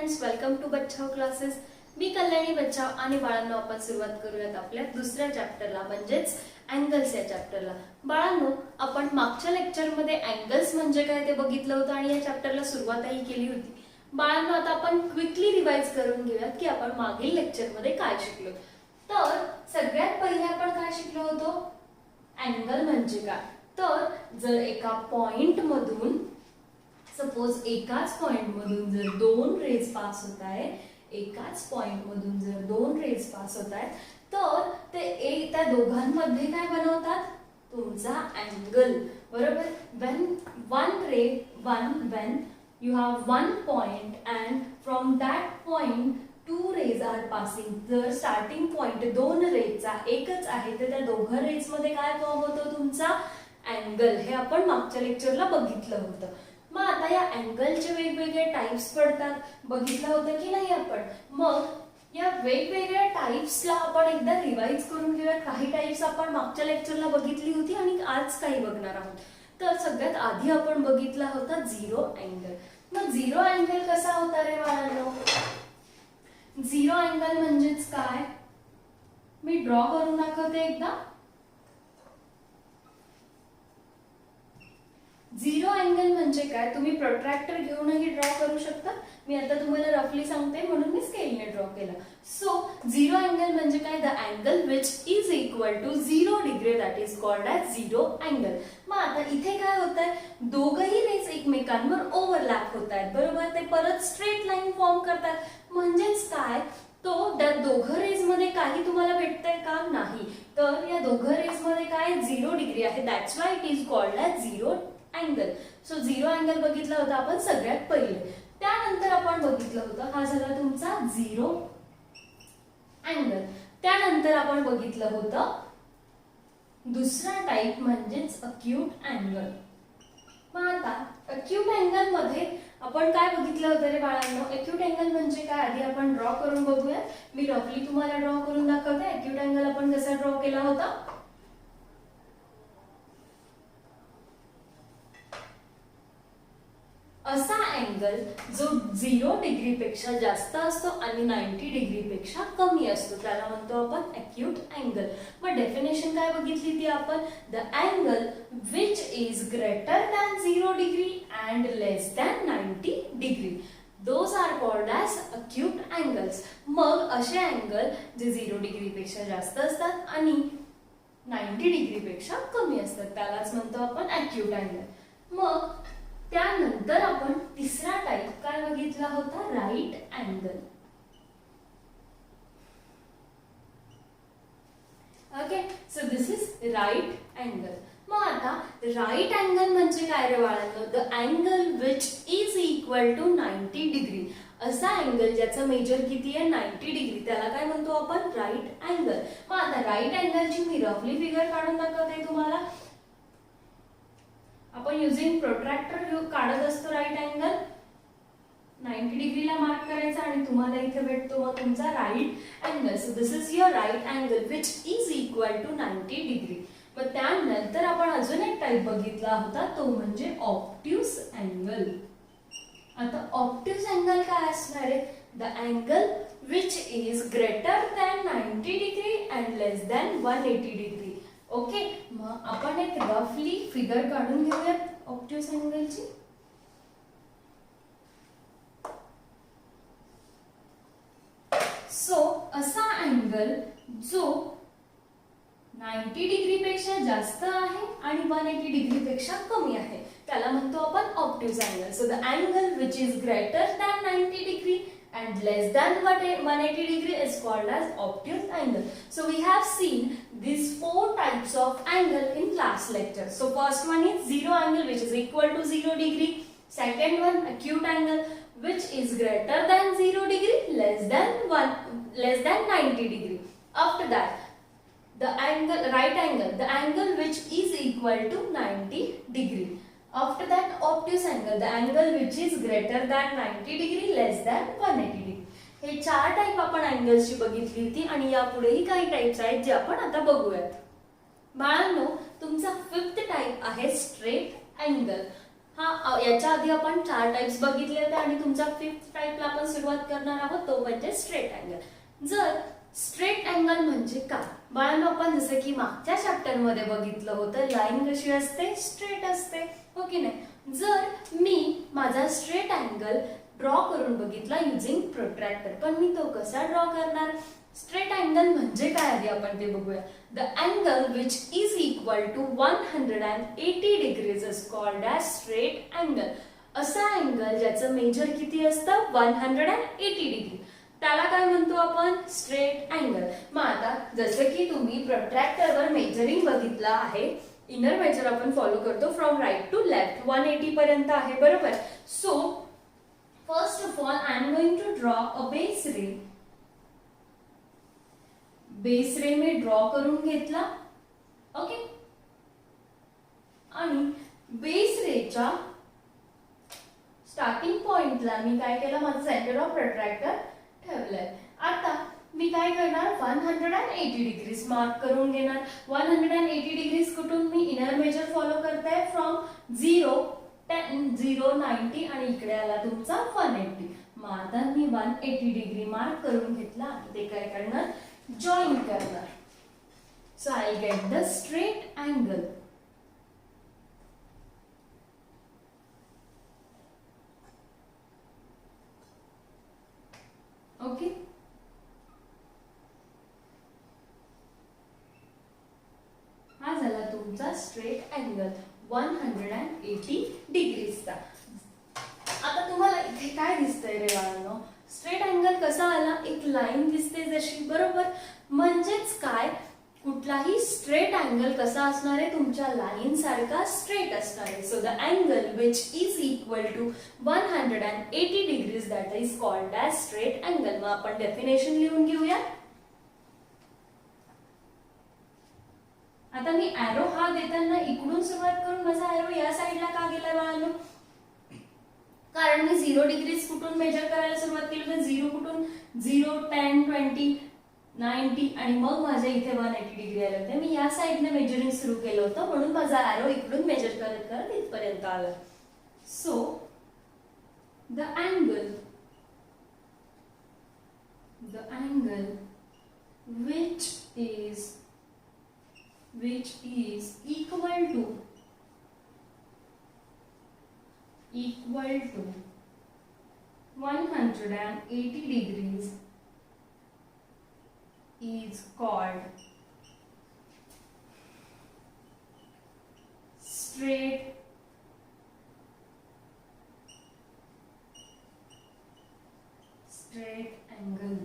Friends, welcome to Bachchao classes. मी कल्याणी बच्चाओ आणि बाळांनो आपण सुरुवात करूयात आपल्या दुसऱ्या चॅप्टरला म्हणजेच अँगल्स या चॅप्टरला. बाळांनो, आपण मागच्या लेक्चरमध्ये अँगल्स म्हणजे काय ते बघितलं होतं आणि या चॅप्टरला सुरुवातही केली होती. बाळांनो, आता आपण क्विकली रिवाइज करून घेऊयात की आपण मागील लेक्चरमध्ये काय शिकलो. तर सगळ्यात पहिले आपण काय शिकलो होतो, अँगल म्हणजे काय. तर जर एका पॉइंट मधून सपोज एकाच पॉइंट मधून जर दोन रेज पास होत आहे, एकाच पॉइंट मधून जर दोन रेज पास होत आहेत, तर ते त्या दोघांमध्ये काय बनवतात, तुमचा अँगल. बरोबर. when you have one point and from that point two rays are passing, जर स्टार्टिंग पॉइंट दोन रेजचा एकच आहे तर त्या दोघं रेज मध्ये काय फॉर्म होतो, तुमचा अँगल. हे आपण मागच्या लेक्चरला बघितलं होतं. मग आता या अँगलचे वेगवेगळे टाइप्स पडतात, बघितलं होतं की नाही आपण. मग या वेगवेगळ्या टाइप्सला आपण एकदा रिवाइज करून घेऊया. काही टाइप्स आपण मागच्या लेक्चरला बघितली होती आणि आज काही बघणार आहोत. तर सगळ्यात आधी आपण बघितला होता झिरो अँगल. मग झिरो अँगल कसा होता रे बाळांनो. झिरो अँगल म्हणजेच काय, मी ड्रॉ करून दाखवते एकदा. झिरो अँगल म्हणजे काय, तुम्ही प्रोट्रॅक्टर घेऊनही ड्रॉ करू शकता. मी आता तुम्हाला रफली सांगते म्हणून मी स्केलने ड्रॉ केला. सो झिरो अँगल म्हणजे काय, the angle which is equal to 0 degree, that is called as zero angle. मग आता इथे काय होत आहे, दोघही रेज एकमेकांवर ओव्हरलॅप होत आहेत. बरोबर. ते परत स्ट्रेट लाईन फॉर्म करतात. म्हणजेच काय, तो त्या दोघं रेज मध्ये काही तुम्हाला भेटतंय का, नाही. तर या दोघं रेज मध्ये काय 0 डिग्री आहे, that's why it is called as zero angle. So zero angle बघितला होता आपण सगळ्यात पहिले. त्यानंतर आपण बघितलं होतं, हा झाला तुमचा झिरो अँगल. त्यानंतर आपण बघितलं होतं दुसरा टाइप म्हणजेच अक्यूट अँगल. मग आता अक्यूट अँगल मध्ये आपण काय बघितलं होतं रे बाळांनो. अक्यूट अँगल म्हणजे काय, आधी आपण ड्रॉ करून बघूया. मी रफली तुम्हाला ड्रॉ करून दाखवते. अक्यूट अँगल आपण कसा ड्रॉ केला होता. असा अँगल जो 0 डिग्री पेक्षा जास्त असतो आणि 90 डिग्री पेक्षा कमी असतो, त्याला म्हणतो आपण अक्यूट अँगल. मग डेफिनेशन काय बघितली ती आपण, the angle which is greater than 0 degree and less than 90 degree, those are called as acute angles. मग असे अँगल जे 0 डिग्री पेक्षा जास्त असतात आणि 90 डिग्री पेक्षा कमी असतात, त्यालाच म्हणतो आपण अक्यूट अँगल. मग त्यानंतर आपण तिसरा टाइप काय बघितला होता, right angle. Okay. So this is right angle. मग आता राईट अँगल म्हणजे काय रे बाळांनो, the angle which is equal to 90 degree. असा अँगल ज्याचं मेजर किती आहे, 90 डिग्री, त्याला काय म्हणतो आपण, राईट अँगल. मग आता राईट अँगलची मी रफली फिगर काढून दाखवते तुम्हाला. आपण युजिंग प्रोट्रॅक्टर काढत असतो राईट अँगल. 90 डिग्रीला मार्क करायचा आणि तुम्हाला इथे भेटतो मग तुमचा right angle. So this is your right angle which is equal to 90 degree. मग त्यानंतर आपण अजून एक टाइप बघितला होता, तो म्हणजे ऑब्ट्यूस अँगल. आता ऑब्ट्यूस अँगल काय असणार आहे, the angle which is greater than 90 degree and less than 180 degree. Okay. मग आपण एक रफली फिगर काढून घेऊयात ऑब्ट्यूस अँगलची. सो असा अँगल जो 90 डिग्री पेक्षा जास्त आहे आणि 180 डिग्री पेक्षा कमी आहे, त्याला म्हणतो आपण obtuse angle. So the angle which is greater than 90 degree and less than 180 degree is called as obtuse angle. So we have seen these 4 types of angle in class lecture. So first one is zero angle which is equal to 0 degree. Second one, acute angle which is greater than 0 degree, less than 90 degree. After that, the angle, right angle, the angle which is equal to 90 degree. After that, obtuse angle, the angle which is greater than 90 degree, less than 180 degree. हे 4 type आपण अँगल्सची बघितली होती आणि यापुढेही काही types आहेत जे आपण आता बघूयात. बाळांनो, तुमचा 5th टाइप आहे स्ट्रेट अँगल. याच्या आधी आपण 4 टाइप्स बघितले होते आणि तुमचा 5th टाइपला आपण सुरुवात करणार आहोत, तो म्हणजे स्ट्रेट अँगल. जर स्ट्रेट अँगल म्हणजे काय बाळांनो, आपण जसं की मागच्या चॅप्टर मध्ये बघितलं होतं, लाईन कशी असते, स्ट्रेट असते, हो की नाही. जर मी माझा स्ट्रेट अँगल ड्रॉ करून बघितला युजिंग प्रोट्रॅक्टर, पण मी तो कसा ड्रॉ करणार. स्ट्रेट अँगल म्हणजे काय आधी आपण ते बघूया. The angle which is equal to 180 degrees is called as straight angle. असा अँगल ज्याचं मेजर किती असतं, 180 डिग्री, त्याला काय म्हणतो आपण, स्ट्रेट अँगल. मग आता जसं की तुम्ही प्रोट्रॅक्टरवर मेजरिंग बघितलं आहे, इनर मेजर आपण फॉलो करतो फ्रॉम राईट टू लेफ्ट, 180 पर्यंत आहे, बरोबर. So first of all I am going to draw a base ray. Base ray मी ड्रॉ करून घेतला, ओके. आणि बेस रेच्या स्टार्टिंग पॉइंटला मी काय केलं, माझं सेंटर ऑफ प्रोट्रॅक्टर ठेवलंय. आता मी काय करणार, 180 डिग्रीज मार्क करून घेणार. 180 डिग्रीज कुठून, मी इनर मेजर फॉलो करताय फ्रॉम 0, 10, 0, 90 आणि इकडे आला तुमचा 180. मग आता मी 180 डिग्री मार्क करून घेतला आणि ते काय करणार, जॉईन करणार. So I get the straight angle. Okay. हा झाला तुमचा स्ट्रेट अँगल 180 डिग्रीजचा. आता तुम्हाला इथे काय दिसतंय रे बाळांनो, स्ट्रेट अँगल कसा आला, एक लाईन दिसते जशी, बरोबर. म्हणजेच काय, कुठलाही स्ट्रेट अँगल कसा असणार आहे, तुमच्या लाईन सारखा स्ट्रेट असणार आहे. So the angle which is equal to 180 degrees that is called as straight angle. मग आपण डेफिनेशन लिहून घेऊया. आता मी ॲरो हा देताना इकडून सुरुवात करून माझा ॲरो या साईडला का गेला बाळांनो, कारण मी 0 डिग्रीज कुठून मेजर करायला सुरुवात केली होती, 0 कुठून, 0, 10, 20, 90 आणि मग माझ्या इथे 180 डिग्री आले होते. मी या साईडने मेजरिंग सुरू केलं होतं, म्हणून माझा ॲरो इकडून मेजर करत करत इथपर्यंत आला. So the angle which is equal to 180 degrees is called straight angle.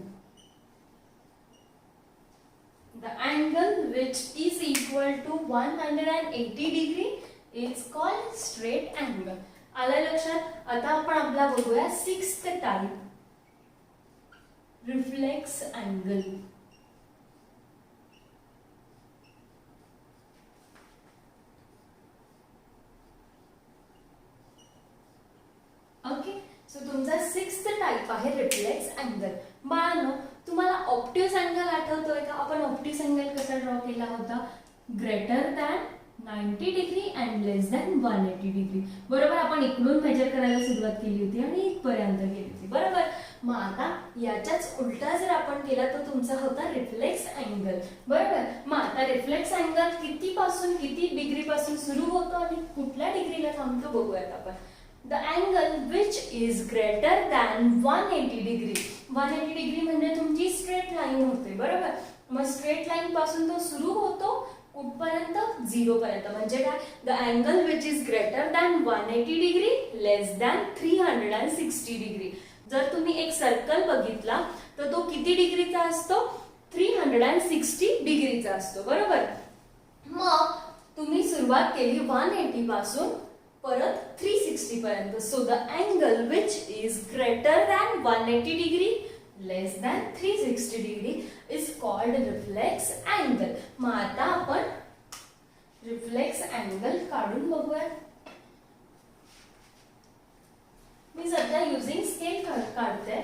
The angle which is equal to 180 degree is called straight angle. आलं लक्षात. आता आपण आपला बघूया 6th type, reflex angle. Okay. So तुमचा 6th टाइप आहे reflex angle. बाळांनो, तुम्हाला ऑप्टिव्स अँगल आठवतोय का, आपण ऑप्टिव्स अँगल कसा ड्रॉ केला होता, greater than 90 degree and less than 180 degree, बरोबर. आपण इकडून मेजर करायला सुरुवात केली होती आणि इथपर्यंत गेली होती, बरोबर. मग आता याच्याच उलटा जर आपण केला तर तुमचा होता रिफ्लेक्स अँगल, बरोबर. मग आता रिफ्लेक्स अँगल किती पासून किती डिग्री पासून सुरू होतो आणि कुठल्या डिग्रीला थांबतो बघूयात आपण. The angle which is greater than 180 degree. 180 degree म्हणजे तुमची स्ट्रेट लाईन होते, बरोबर. मग स्ट्रेट लाईन पासून तो सुरू होतो कुठपर्यंत, 0 पर्यंत. म्हणजे काय, the angle which is greater than 180 degree less than 360 degree. जर तुम्ही एक सर्कल बघितला तर तो किती डिग्रीचा असतो, 360 डिग्रीचा असतो, बरोबर. मग तुम्ही सुरुवात केली 180 पासून परत 360 पर्यंत. So the angle which is greater than 180 degree less than 360 degree is called reflex angle. मग आता आपण रिफ्लेक्स अँगल काढून बघूया. मी सध्या युजिंग स्केल काढते.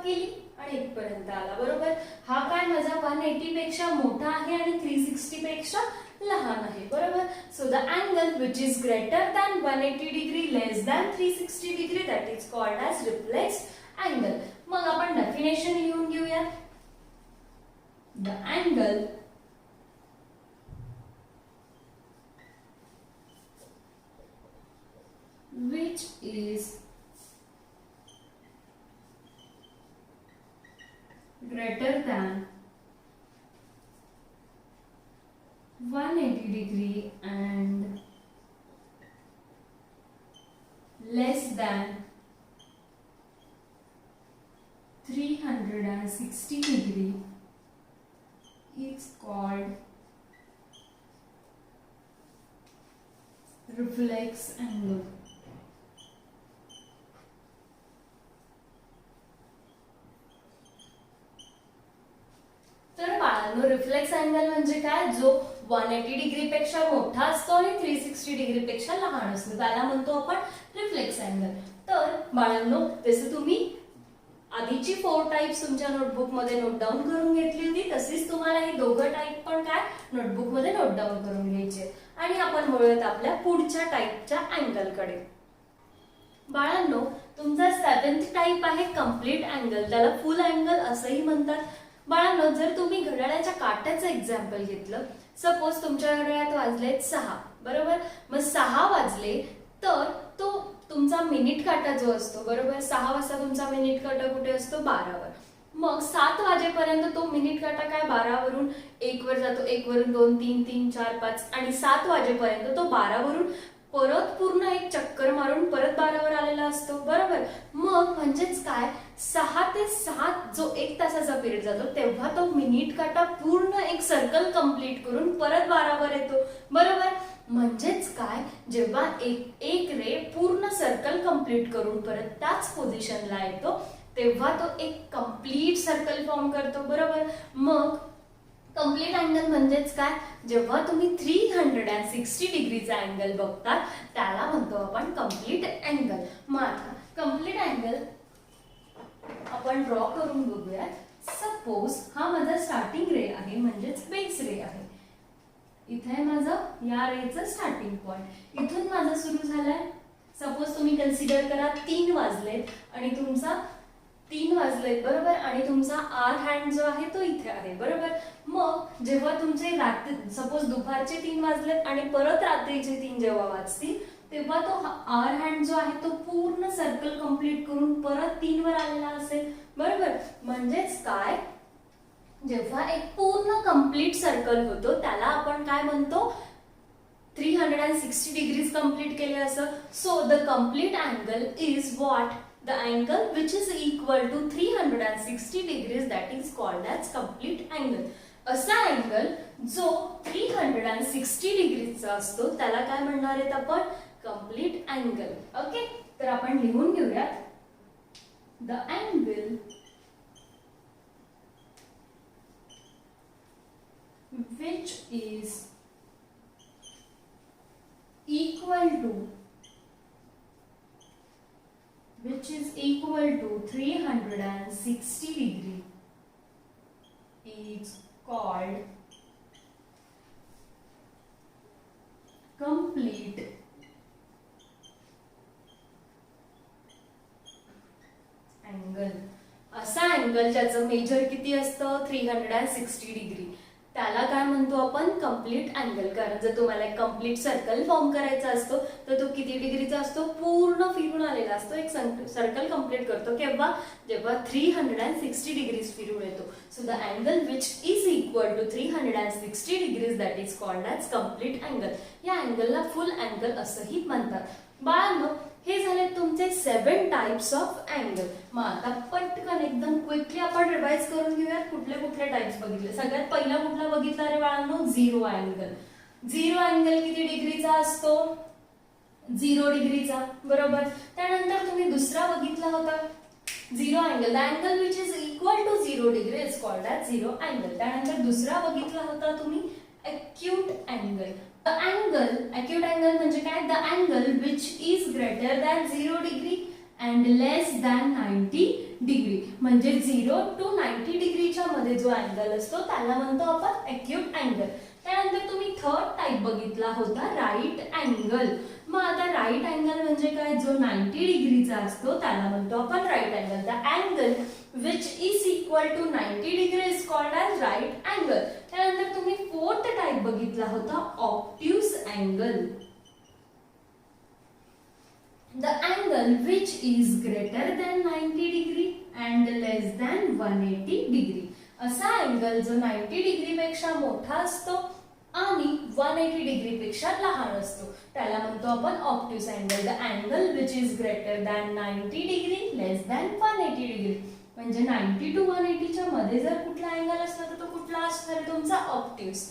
केली आणि इथपर्यंत आला. बरोबर, हा काय माझा 180 पेक्षा मोठा आहे आणि 360 पेक्षा लहान आहे. बरोबर, so the angle which is greater than 180 degree less than 360 degree that is called as reflexed angle. मग आपण डेफिनेशन लिहून घेऊया. The angle which is greater than 180 degree and less than 360 degree is called reflex angle. तर बाळांनो, reflex angle म्हणजे काय, जो 180 degree पेक्षा मोठा असतो आणि 360 डिग्री पेक्षा लहान असतो, त्याला म्हणतो आपण रिफ्लेक्स अँगल. तर बाळांनो, जसे तुम्ही आधीची 4 टाइप्स तुमच्या नोटबुक मध्ये नोट डाऊन करून घेतली होती, तशीच तुम्हाला हे दोघं टाइप पण काय नोटबुक मध्ये नोट डाऊन करून घ्यायचे. आणि आपण वळूयात आपल्या पुढच्या टाइपच्या अँगल कडे. बाळांनो, तुमचा 7th टाइप आहे कंप्लीट अँगल, त्याला फुल अँगल असंही म्हणतात. बाळांनो, जर तुम्ही घड्याळाच्या काट्याचं एक्झाम्पल घेतलं, सपोज तुमच्या घड्याळात वाजलेत 6, बरोबर, मग 6 वाजले तर तो तुमचा मिनिट काटा जो असतो, बरोबर, 6 वाजता तुमचा मिनिट काटा कुठे असतो, 12वर. मग 7 वाजेपर्यंत तो मिनिट काटा काय 12 वरून 1 वर जातो, 1 वरून 2, 3, 3, 4, 5 आणि 7 वाजेपर्यंत तो 12 वरून परत पूर्ण एक चक्कर मारून परत 12 वर आलेला असतो. बरोबर, मग म्हणजेच काय, 6 ते 7 जो 1 तासाचा पिरियड जातो तेव्हा तो मिनिट काटा पूर्ण एक सर्कल कंप्लीट करून परत 12 वर येतो. बरोबर, म्हणजेच काय, जेव्हा एक रे पूर्ण सर्कल कंप्लीट करून परत त्याच पोझिशनला येतो तेव्हा तो एक कंप्लीट सर्कल फॉर्म करतो. बरोबर, मग कंप्लीट अँगल म्हणजेच काय, जेव्हा तुम्ही 360 डिग्रीचा अँगल बघता त्याला म्हणतो आपण कंप्लीट अँगल. मग आता कंप्लीट अँगल आपण ड्रॉ करून बघूया. सपोज हा माझा स्टार्टिंग रे आहे, म्हणजेच बेस रे आहे. इथे आहे माझं या रेचं स्टार्टिंग पॉइंट, इथून माझं सुरू झालंय. सपोज तुम्ही कन्सिडर करा 3 वाजलेत आणि तुमचा 3 वाजलेत, बरोबर, आणि तुमचा आर हँड जो आहे तो इथे आहे. बरोबर, मग जेव्हा तुमचे रात्री सपोज दुपारचे 3 वाजलेत आणि परत रात्रीचे 3 जेव्हा वाजतील तेव्हा तो आर हँड जो आहे तो पूर्ण सर्कल कंप्लीट करून परत 3 वर आलेला असेल. बरोबर, म्हणजेच काय, जेव्हा एक पूर्ण कंप्लीट सर्कल होतो त्याला आपण काय म्हणतो, 360 डिग्रीज कंप्लीट केले असं. So the complete angle is what, the angle which is equal to 360 degrees, that is called as complete angle. असा अँगल जो 360 डिग्रीचा असतो त्याला काय म्हणणार आहेत आपण, कंप्लीट अँगल. ओके, तर आपण लिहून घेऊयात. The angle which is equal to 360 degree is called complete angle. असा अँगल ज्याचं मेजर किती असतं, 360 डिग्री, त्याला काय म्हणतो आपण, कंप्लीट अँगल. कारण जर तुम्हाला एक कंप्लीट सर्कल फॉर्म करायचा असतो तर तो किती डिग्रीचा असतो, पूर्ण फिरून आलेला असतो, एक सर्कल कंप्लीट करतो. केव्हा, जेव्हा 360 डिग्रीज फिरून येतो. So the angle which is equal to 360 degrees that is called as complete angle. या अँगलला फुल अँगल असंही म्हणतात. बाळांनो, हे झाले तुमचे 7 टाइप्स ऑफ अँगल. मग आता पटकन एकदम क्विकली आपण रिवाइज करून घेऊयात कुठले कुठले टाइप्स बघितले. सगळ्यात पहिला कुठला बघितला रे बाळांनो, झिरो अँगल. झिरो अँगल किती डिग्रीचा असतो, 0 डिग्रीचा. बरोबर, त्यानंतर तुम्ही दुसरा बघितला होता zero angle, the angle which is equal to 0 degree is called as zero angle. त्यानंतर दुसरा बघितला होता तुम्ही acute angle. The angle, acute angle म्हणजे काय, the angle which is greater than 0 degree and less than 90 degree. म्हणजे 0 to 90 डिग्रीच्या मध्ये जो अँगल असतो त्याला म्हणतो आपण एक्यूट अँगल. त्यानंतर तुम्ही थर्ड टाइप बघितला होता राईट अँगल. मग आता राईट अँगल म्हणजे काय, जो 90 डिग्रीचा असतो त्याला म्हणतो आपण right angle. The angle which is equal to 90 degree is called as right angle. त्यानंतर तुम्ही फोर्थ टाइप बघितला होता obtuse angle. The angle which is greater than 90 degree and less than 180 degree. असा अँगल जो 90 डिग्री पेक्षा मोठा असतो आणि 180 डिग्री पेक्षा लहान असतो त्याला म्हणतो आपण obtuse angle. The angle which is greater than 90 degree less than 180 degree. म्हणजे 90 to 180 च्या मध्ये जर कुठला अँगल असला तर तो कुठला असणार तुमचा ऑब्ट्यूज.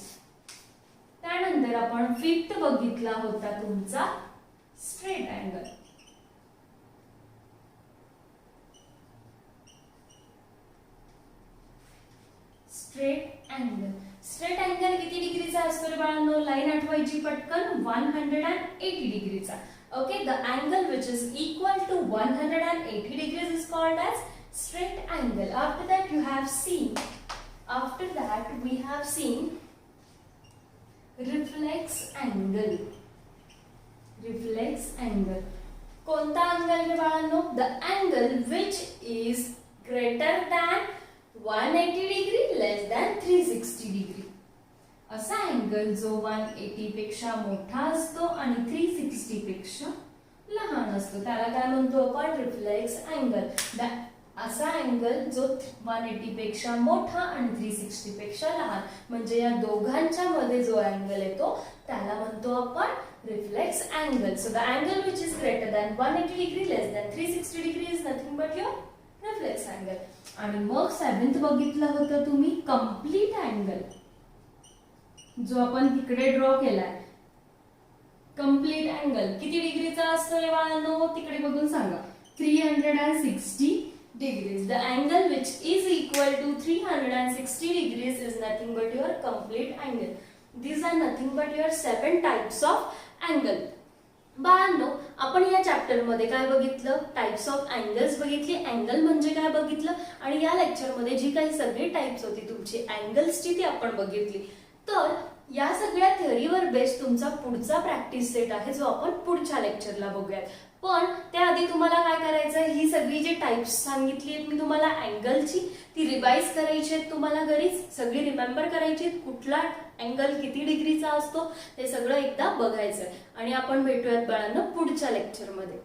त्यानंतर आपण फिफ्थ बघितला होता तुमचा straight angle. Straight angle. Straight angle किती डिग्रीचा असतो रे बाळांनो, लाईन आठवायची पटकन, 180 डिग्रीचा. Okay, the angle which is equal to 180 degrees is called as straight angle. After that we have seen reflex angle. Reflex angle. कोणता अँगल रे बाळांनो, the angle which is greater than 180 degree less than 360 degree. असा angle जो 180 पेक्षा मोठा असतो आणि 360 पेक्षा लहान असतो त्याला काय म्हणतो आपण रिफ्लेक्स अँगल. असा अँगल जो 180 पेक्षा मोठा आणि 360 पेक्षा लहान म्हणजे या दोघांच्या मध्ये जो अँगल येतो त्याला म्हणतो आपण reflex angle. So the angle which is greater than 180 degree less than 360 degree is nothing but your reflex angle. आणि मग सेवन्थ बघितलं होतं तुम्ही कंप्लीट अँगल, जो आपण तिकडे ड्रॉ केलाय. कंप्लीट अँगल किती डिग्रीचा असतो रे बाळांनो, तिकडे बघून सांगा. 360 degrees. The angle which is equal to 360 degrees is nothing but your complete angle. These are nothing but your 7 types of angle. बाळांनो, आपण या चॅप्टर मध्ये काय बघितलं, टाइप्स ऑफ अँगल्स बघितली, अँगल म्हणजे काय बघितलं आणि या लेक्चर मध्ये जी काही सगळी टाइप्स होती तुमची अँगल्सची ती आपण बघितली. तर या सगळ्या थिअरीवर बेस तुमचा पुढचा प्रॅक्टिस सेट आहे जो आपण पुढच्या लेक्चरला बघूयात. पण त्याआधी तुम्हाला काय करायचं, ही सगळी जी टाइप्स सांगितली आहेत मी तुम्हाला अँगलची ती रिवाइज करायची आहेत तुम्हाला घरीच, सगळी रिमेंबर करायची आहेत. कुठला अँगल किती डिग्रीचा असतो ते सगळं एकदा बघायचं आणि आपण भेटूयात बाळांनो पुढच्या लेक्चरमध्ये.